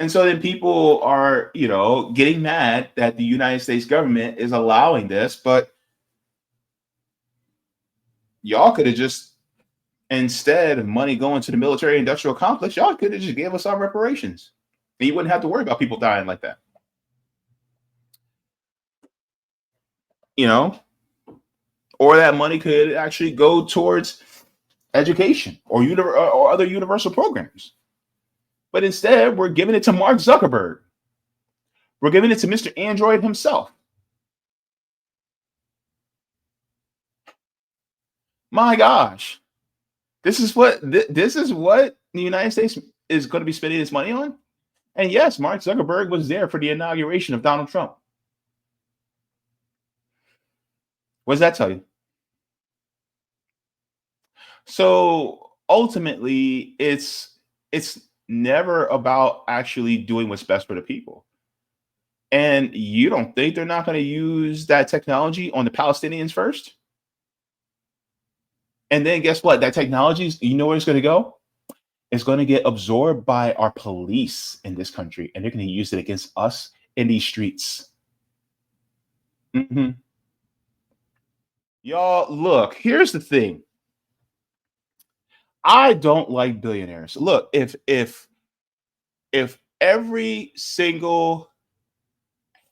And so then people are, getting mad that the United States government is allowing this, but y'all could have just, instead of money going to the military industrial complex, y'all could have just gave us our reparations. And you wouldn't have to worry about people dying like that. You know, or that money could actually go towards education or other universal programs. But instead, we're giving it to Mark Zuckerberg. We're giving it to Mr. Android himself. My gosh, this is what the United States is going to be spending its money on. And yes, Mark Zuckerberg was there for the inauguration of Donald Trump. What does that tell you? So ultimately, it's never about actually doing what's best for the people. And you don't think they're not going to use that technology on the Palestinians first? And then guess what? That technology, you know where it's going to go? It's going to get absorbed by our police in this country, and they're going to use it against us in these streets. Mhm. Y'all, look, here's the thing. I don't like billionaires. Look, if every single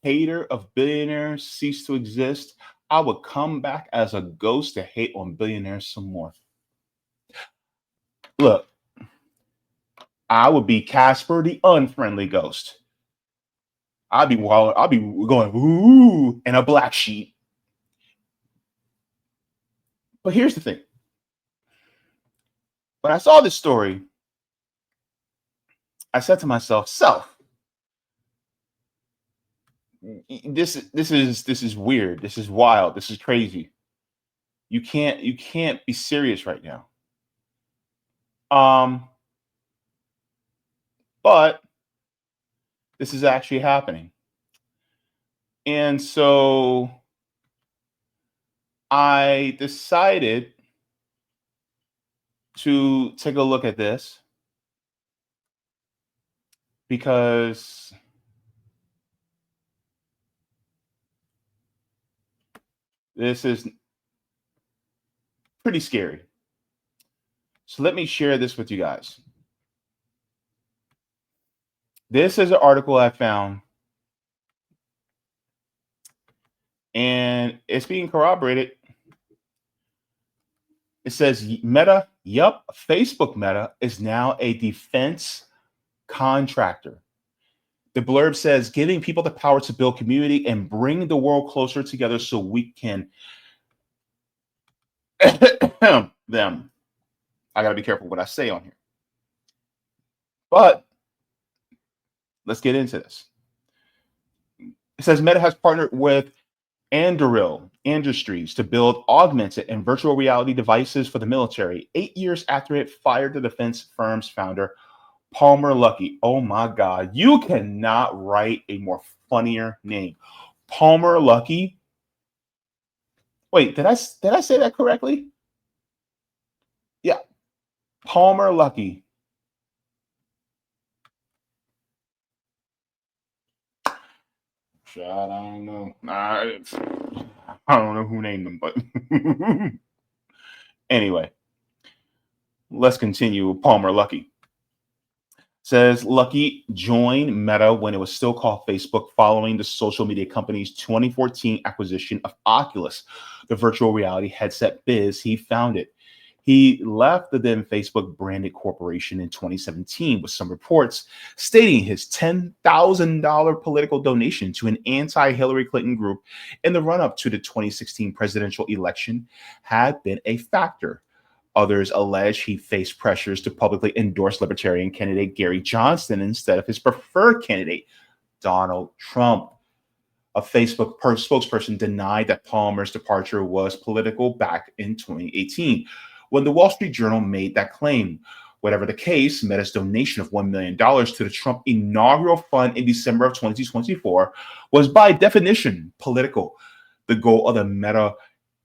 hater of billionaires ceased to exist, I would come back as a ghost to hate on billionaires some more. Look, I would be Casper the unfriendly ghost. I'll be going ooh in a black sheep. But here's the thing. When I saw this story, I said to myself, self, this is weird. This is wild. This is crazy. You can't be serious right now. Um, but this is actually happening. And so I decided to take a look at this because this is pretty scary. So let me share this with you guys. This is an article I found, and it's being corroborated. It says Meta, yup, Facebook Meta is now a defense contractor. The blurb says giving people the power to build community and bring the world closer together so we can them. I got to be careful what I say on here. But let's get into this. It says Meta has partnered with Anduril Industries to build augmented and virtual reality devices for the military 8 years after it fired the defense firm's founder, Palmer Luckey. Oh my God, you cannot write a more funnier name. Palmer Luckey. Wait, did I say that correctly? Yeah, Palmer Luckey. I don't know. I don't know who named them, but anyway, let's continue. Palmer Luckey says Luckey joined Meta when it was still called Facebook following the social media company's 2014 acquisition of Oculus, the virtual reality headset biz he founded. He left the then Facebook branded corporation in 2017 with some reports stating his $10,000 political donation to an anti-Hillary Clinton group in the run-up to the 2016 presidential election had been a factor. Others allege he faced pressures to publicly endorse Libertarian candidate Gary Johnson instead of his preferred candidate, Donald Trump. A Facebook spokesperson denied that Palmer's departure was political back in 2018, when the Wall Street Journal made that claim. Whatever the case, Meta's donation of $1 million to the Trump inaugural fund in December of 2024 was by definition political. The goal of the Meta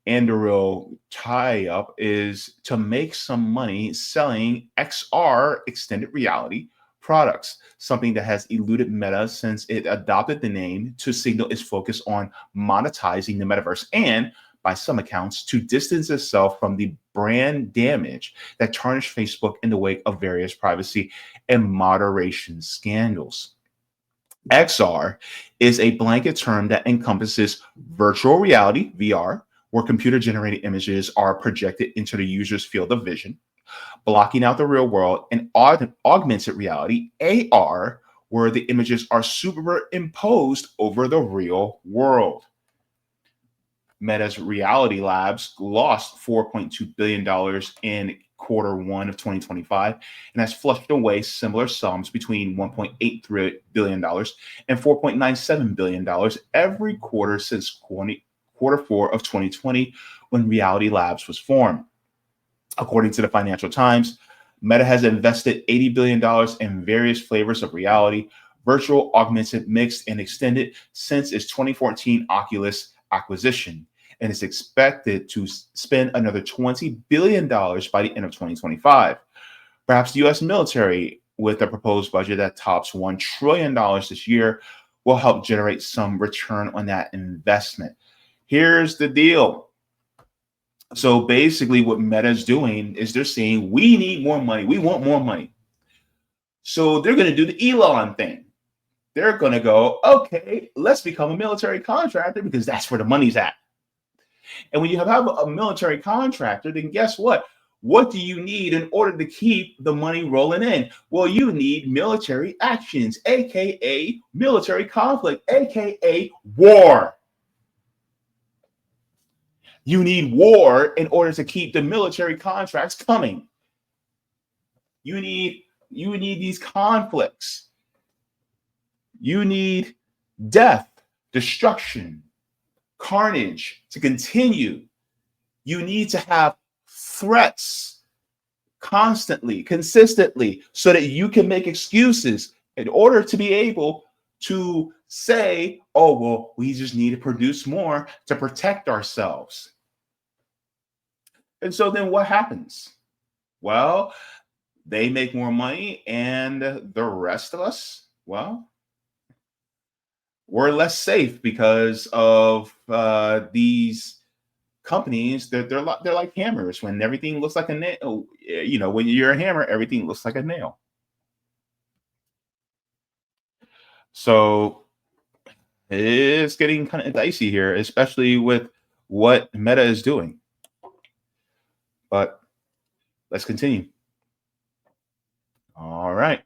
Anduril tie-up is to make some money selling XR extended reality products, something that has eluded Meta since it adopted the name to signal its focus on monetizing the metaverse and, by some accounts, to distance itself from the brand damage that tarnished Facebook in the wake of various privacy and moderation scandals. XR is a blanket term that encompasses virtual reality, VR, where computer generated images are projected into the user's field of vision, blocking out the real world, and augmented reality, AR, where the images are superimposed over the real world. Meta's Reality Labs lost $4.2 billion in Q1 of 2025 and has flushed away similar sums between $1.83 billion and $4.97 billion every quarter since Q4 of 2020, when Reality Labs was formed. According to the Financial Times, Meta has invested $80 billion in various flavors of reality, virtual, augmented, mixed, and extended since its 2014 Oculus acquisition, and is expected to spend another $20 billion by the end of 2025. Perhaps the U.S. military, with a proposed budget that tops $1 trillion this year, will help generate some return on that investment. Here's the deal. So basically what Meta is doing is they're saying, we need more money. We want more money. So they're going to do the Elon thing. They're going to go, okay, let's become a military contractor because that's where the money's at. And when you have a military contractor, then guess what? What do you need in order to keep the money rolling in? Well, you need military actions, aka military conflict, aka war. You need war in order to keep the military contracts coming. You need these conflicts. You need death, destruction, carnage to continue. You need to have threats constantly, consistently, so that you can make excuses in order to be able to say, oh, well, we just need to produce more to protect ourselves. And so then what happens? Well, they make more money, and the rest of us, well, we're less safe because of these companies. They're like hammers. When everything looks like a nail, when you're a hammer, everything looks like a nail. So it's getting kind of dicey here, especially with what Meta is doing. But let's continue. All right.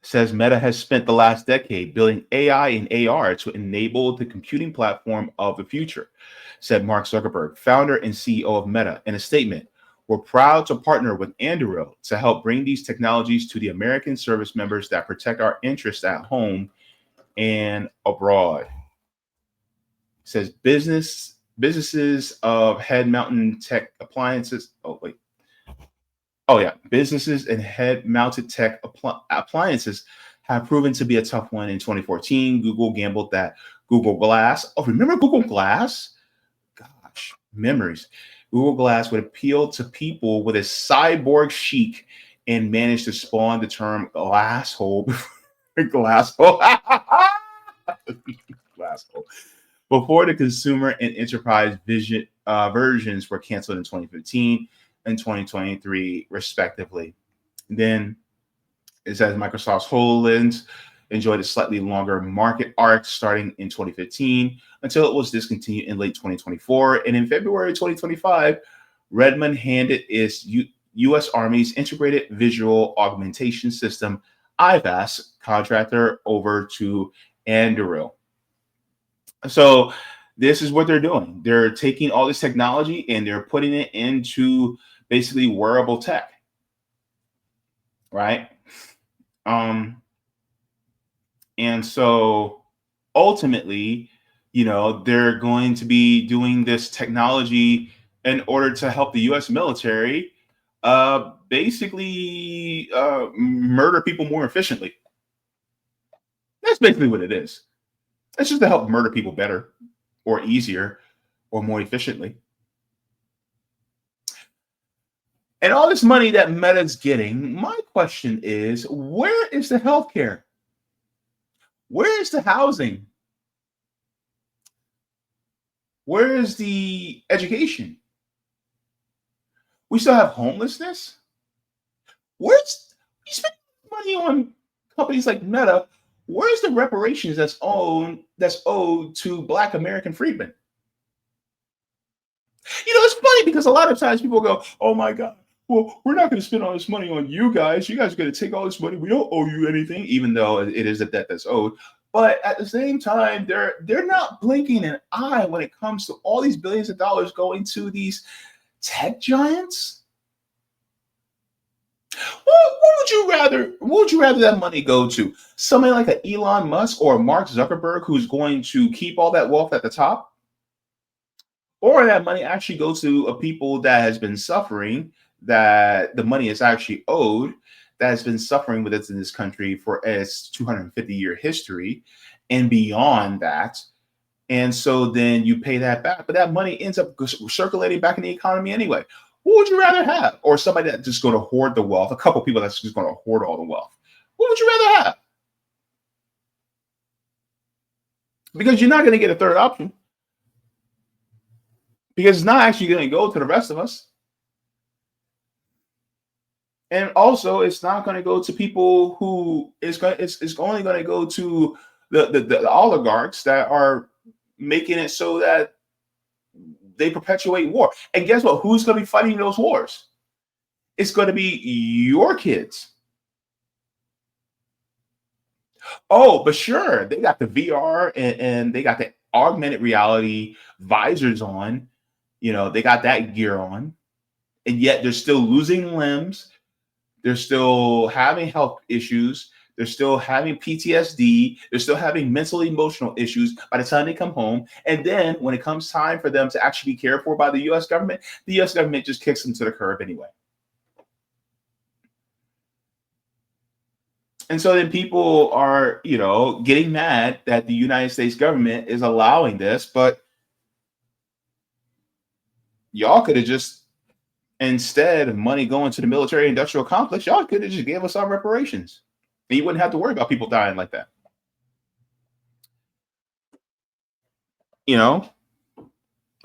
Says Meta has spent the last decade building AI and AR to enable the computing platform of the future, said Mark Zuckerberg, founder and CEO of Meta, in a statement. We're proud to partner with Anduril to help bring these technologies to the American service members that protect our interests at home and abroad. Says businesses of head-mounted tech appliances. Businesses and head-mounted tech appliances have proven to be a tough one. In 2014, Google gambled that Google Glass. Oh, remember Google Glass? Gosh, memories. Google Glass would appeal to people with a cyborg chic and managed to spawn the term glasshole. Glasshole. Glasshole. Before the consumer and enterprise versions were canceled in 2015 and 2023, respectively. Then it says Microsoft's HoloLens enjoyed a slightly longer market arc starting in 2015 until it was discontinued in late 2024. And in February 2025, Redmond handed its U.S. Army's Integrated Visual Augmentation System, IVAS, contractor over to Anduril. So this is what they're doing. They're taking all this technology and they're putting it into basically wearable tech, right? And so ultimately, they're going to be doing this technology in order to help the U.S. military basically murder people more efficiently. That's basically what it is. It's just to help murder people better or easier or more efficiently. And all this money that Meta's getting, my question is, where is the healthcare? Where is the housing? Where is the education? We still have homelessness. Where's you spend money on companies like Meta? Where's the reparations that's owed to Black American freedmen? It's funny because a lot of times people go, "Oh my God, well, we're not going to spend all this money on you guys. You guys are going to take all this money. We don't owe you anything, even though it is a debt that's owed." But at the same time, they're not blinking an eye when it comes to all these billions of dollars going to these tech giants. What would you rather that money go to? Somebody like an Elon Musk or a Mark Zuckerberg who's going to keep all that wealth at the top? Or that money actually goes to a people that has been suffering, that the money is actually owed, that has been suffering with us in this country for its 250-year history and beyond that. And so then you pay that back, but that money ends up circulating back in the economy anyway. What would you rather have? Or somebody that's just going to hoard the wealth, a couple people that's just going to hoard all the wealth. What would you rather have? Because you're not going to get a third option. Because it's not actually going to go to the rest of us. And also, it's not going to go to people who it's only going to go to the oligarchs that are making it so that they perpetuate war. And guess what? Who's going to be fighting those wars? It's going to be your kids. Oh, but sure, they got the VR and they got the augmented reality visors on. They got that gear on, and yet they're still losing limbs. They're still having health issues. They're still having PTSD. They're still having mental, emotional issues by the time they come home. And then when it comes time for them to actually be cared for by the U.S. government, the U.S. government just kicks them to the curb anyway. And so then people are, getting mad that the United States government is allowing this, but y'all could have just, instead of money going to the military industrial complex, y'all could have just gave us our reparations. And you wouldn't have to worry about people dying like that.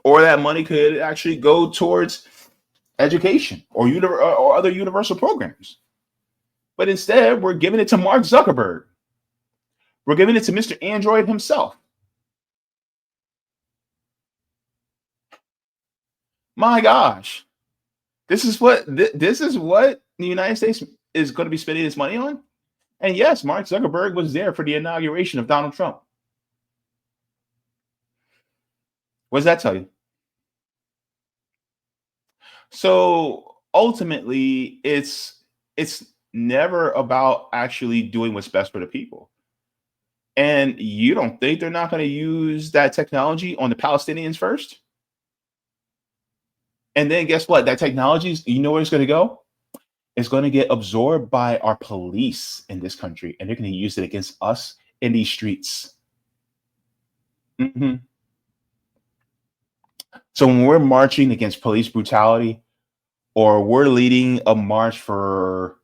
Or that money could actually go towards education or other universal programs. But instead, we're giving it to Mark Zuckerberg. We're giving it to Mr. Android himself. My gosh. This is what the United States is going to be spending its money on? And yes, Mark Zuckerberg was there for the inauguration of Donald Trump. What does that tell you? So ultimately, it's never about actually doing what's best for the people. And you don't think they're not going to use that technology on the Palestinians first? And then guess what? That technology, you know where it's going to go? It's going to get absorbed by our police in this country, and they're going to use it against us in these streets. Mhm. So when we're marching against police brutality, or we're leading a march for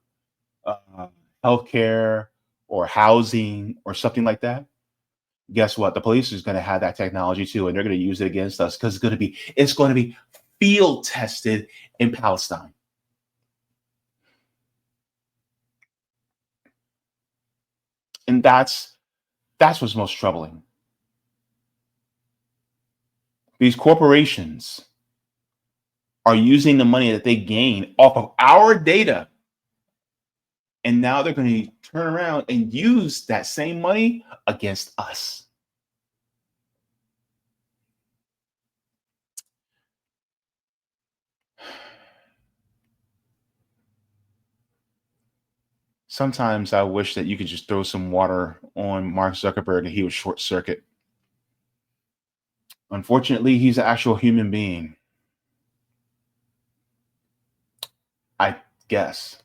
uh, healthcare or housing or something like that, guess what? The police is going to have that technology too, and they're going to use it against us because it's going to be field tested in Palestine. And that's what's most troubling. These corporations are using the money that they gain off of our data, and now they're going to turn around and use that same money against us. Sometimes I wish that you could just throw some water on Mark Zuckerberg and he would short circuit. Unfortunately, he's an actual human being, I guess.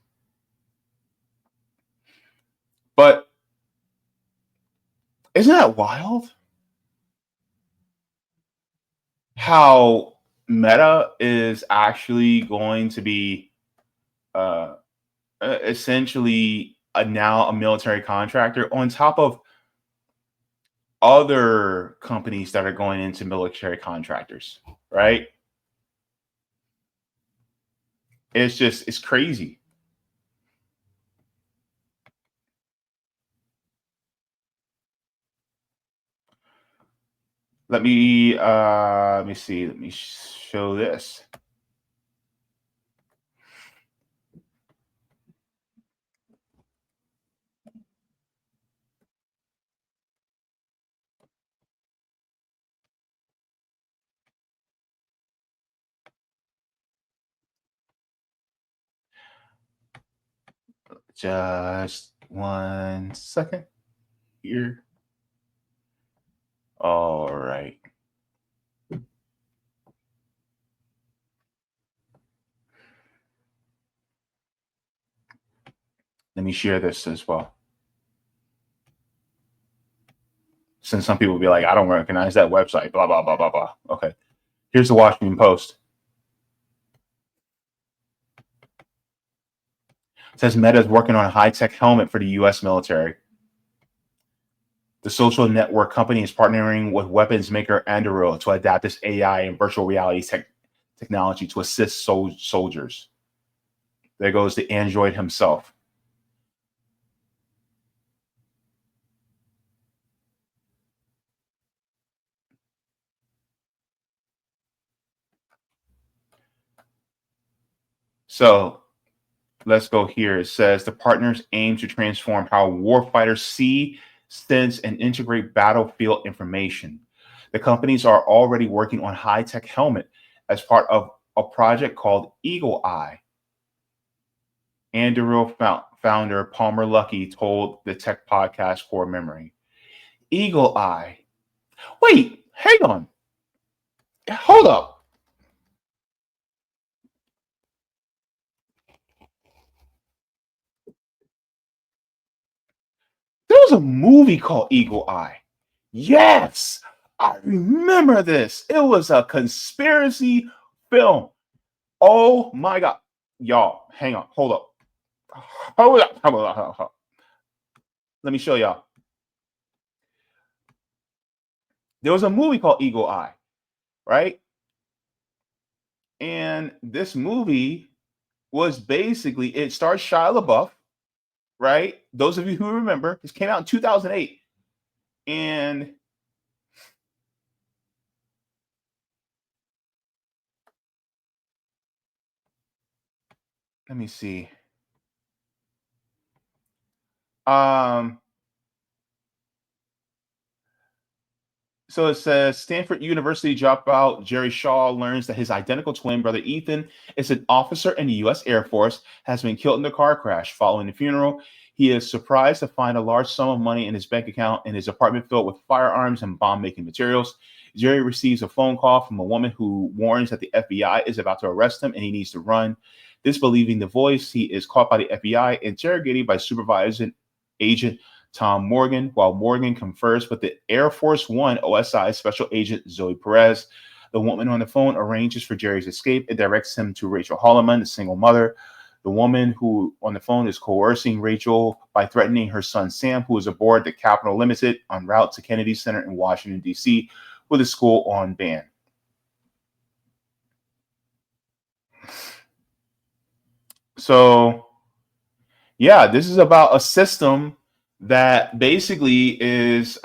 But isn't that wild? How Meta is actually going to be uh, essentially now a military contractor on top of other companies that are going into military contractors, right? It's crazy. Let me see. Let me show this. Just 1 second here. All right. Let me share this as well. Since some people will be like, I don't recognize that website, blah, blah, blah, blah, blah. Okay. Here's the Washington Post. It says Meta is working on a high-tech helmet for the U.S. military. The social network company is partnering with weapons maker Anduril to adapt its AI and virtual reality technology to assist soldiers. There goes the android himself. So let's go here. It says the partners aim to transform how warfighters see, sense, and integrate battlefield information. The companies are already working on high-tech helmet as part of a project called Eagle Eye. Anduril founder Palmer Luckey told the tech podcast Core Memory. Eagle Eye. Wait, hang on. Hold up. There was a movie called Eagle Eye. Yes, I remember this. It was a conspiracy film. Oh my God. Y'all, hang on. Hold up. Hold up. Hold up. Hold up. Let me show y'all. There was a movie called Eagle Eye, right? And this movie was basically, it stars Shia LaBeouf, right? Those of you who remember, this came out in 2008. And let me see. Um, So it says Stanford University dropout Jerry Shaw learns that his identical twin brother Ethan is an officer in the U.S. Air Force, has been killed in a car crash. Following the funeral, he is surprised to find a large sum of money in his bank account in his apartment filled with firearms and bomb making materials. Jerry receives a phone call from a woman who warns that the FBI is about to arrest him and he needs to run. Disbelieving the voice, he is caught by the FBI, interrogated by supervisor agent Tom Morgan, while Morgan confers with the Air Force One OSI Special Agent Zoe Perez. The woman on the phone arranges for Jerry's escape and directs him to Rachel Holloman, the single mother. The woman who on the phone is coercing Rachel by threatening her son Sam, who is aboard the Capital Limited en route to Kennedy Center in Washington, D.C., with a school on ban. So, yeah, this is about a system that basically is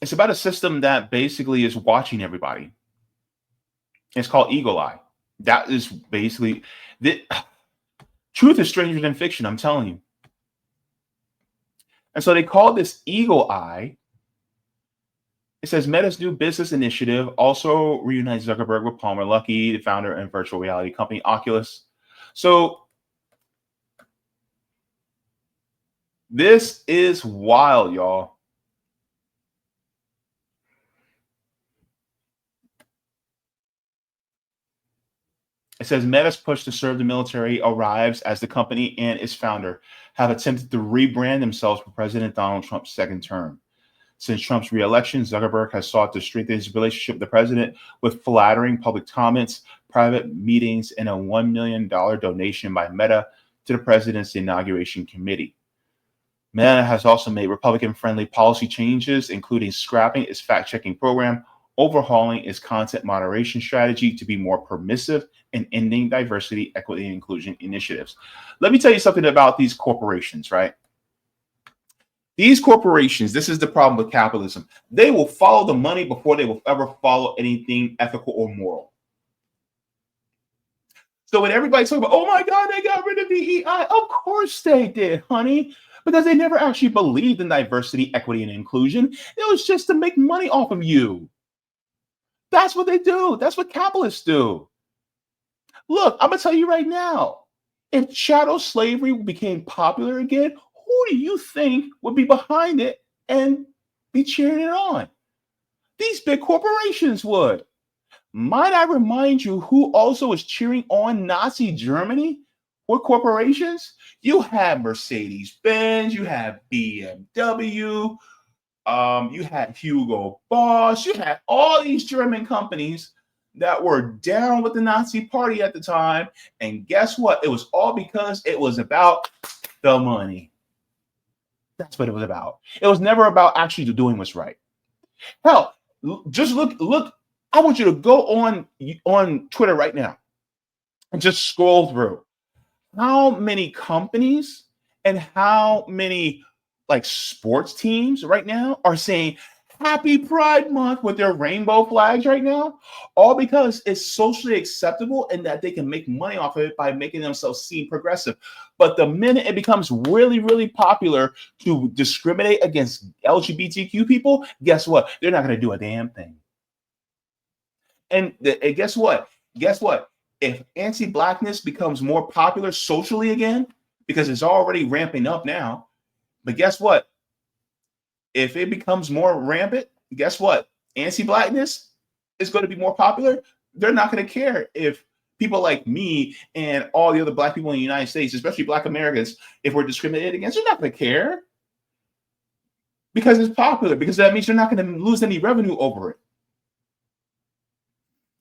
it's about a system that basically is watching everybody. It's called Eagle Eye. That is basically the truth is stranger than fiction, I'm telling you. And so they call this Eagle Eye. It says Meta's new business initiative also reunites Zuckerberg with Palmer Luckey, the founder and virtual reality company Oculus. So this is wild, y'all. It says Meta's push to serve the military arrives as the company and its founder have attempted to rebrand themselves for President Donald Trump's second term. Since Trump's reelection, Zuckerberg has sought to strengthen his relationship with the president with flattering public comments, private meetings, and a $1 million donation by Meta to the president's inauguration committee. Meta has also made Republican-friendly policy changes, including scrapping its fact-checking program, overhauling its content moderation strategy to be more permissive, and ending diversity, equity, and inclusion initiatives. Let me tell you something about these corporations, right? These corporations, this is the problem with capitalism. They will follow the money before they will ever follow anything ethical or moral. So when everybody's talking about, oh my God, they got rid of DEI, of course they did, honey, because they never actually believed in diversity, equity, and inclusion. It was just to make money off of you. That's what they do. That's what capitalists do. Look, I'm going to tell you right now, if chattel slavery became popular again, who do you think would be behind it and be cheering it on? These big corporations would. Might I remind you who also is cheering on Nazi Germany? What corporations? You have Mercedes-Benz, you have BMW, you had Hugo Boss, you had all these German companies that were down with the Nazi party at the time. And guess what? It was all because it was about the money. That's what it was about. It was never about actually doing what's right. Hell, just look. I want you to go on Twitter right now and just scroll through how many companies and how many like sports teams right now are saying Happy Pride Month with their rainbow flags right now, all because it's socially acceptable and that they can make money off of it by making themselves seem progressive. But the minute it becomes really, really popular to discriminate against LGBTQ people, guess what? They're not going to do a damn thing. And guess what? Guess what? If anti-blackness becomes more popular socially again, because it's already ramping up now, but guess what? If it becomes more rampant, guess what? Anti-blackness is going to be more popular. They're not going to care if people like me and all the other black people in the United States, especially black Americans, if we're discriminated against, they're not going to care because it's popular, because that means they're not going to lose any revenue over it.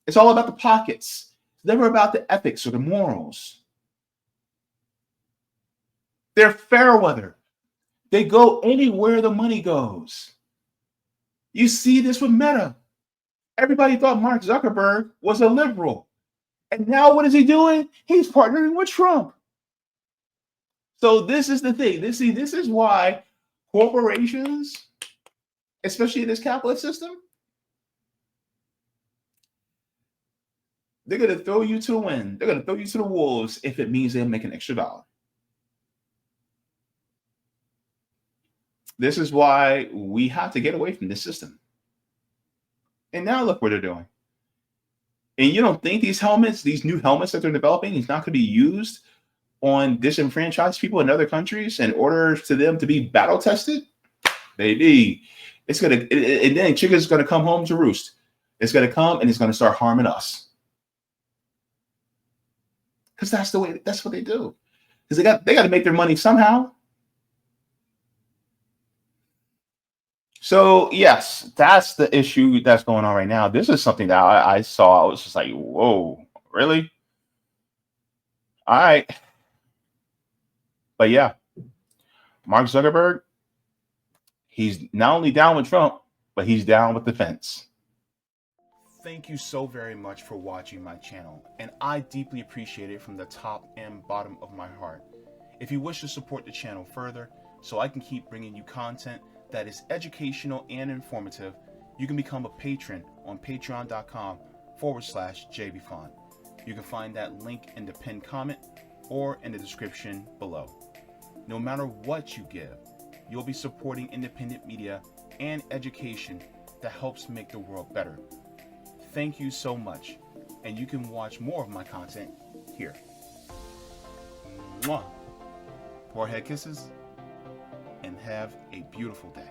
It's all about the pockets. It's never about the ethics or the morals. They're fair weather. They go anywhere the money goes. You see this with Meta. Everybody thought Mark Zuckerberg was a liberal. And now what is he doing? He's partnering with Trump. So this is the thing. This is why corporations, especially in this capitalist system, they're going to throw you to the wind. They're going to throw you to the wolves if it means they'll make an extra dollar. This is why we have to get away from this system. And now look what they're doing. And you don't think these helmets, these new helmets that they're developing, is not going to be used on disenfranchised people in other countries in order for them to be battle tested? Baby, it's going to, and then chicken's going to come home to roost. It's going to come and it's going to start harming us. Because that's what they do. Because they got to make their money somehow. So yes, that's the issue that's going on right now. This is something that I saw. I was just like, whoa, really? All right. But yeah, Mark Zuckerberg, he's not only down with Trump, but he's down with the fence. Thank you so very much for watching my channel, and I deeply appreciate it from the top and bottom of my heart. If you wish to support the channel further, so I can keep bringing you content that is educational and informative, you can become a patron on patreon.com/Jaybefaunt. You can find that link in the pinned comment or in the description below. No matter what you give, you'll be supporting independent media and education that helps make the world better. Thank you so much, and you can watch more of my content here. Mwah. Forehead kisses, and have a beautiful day.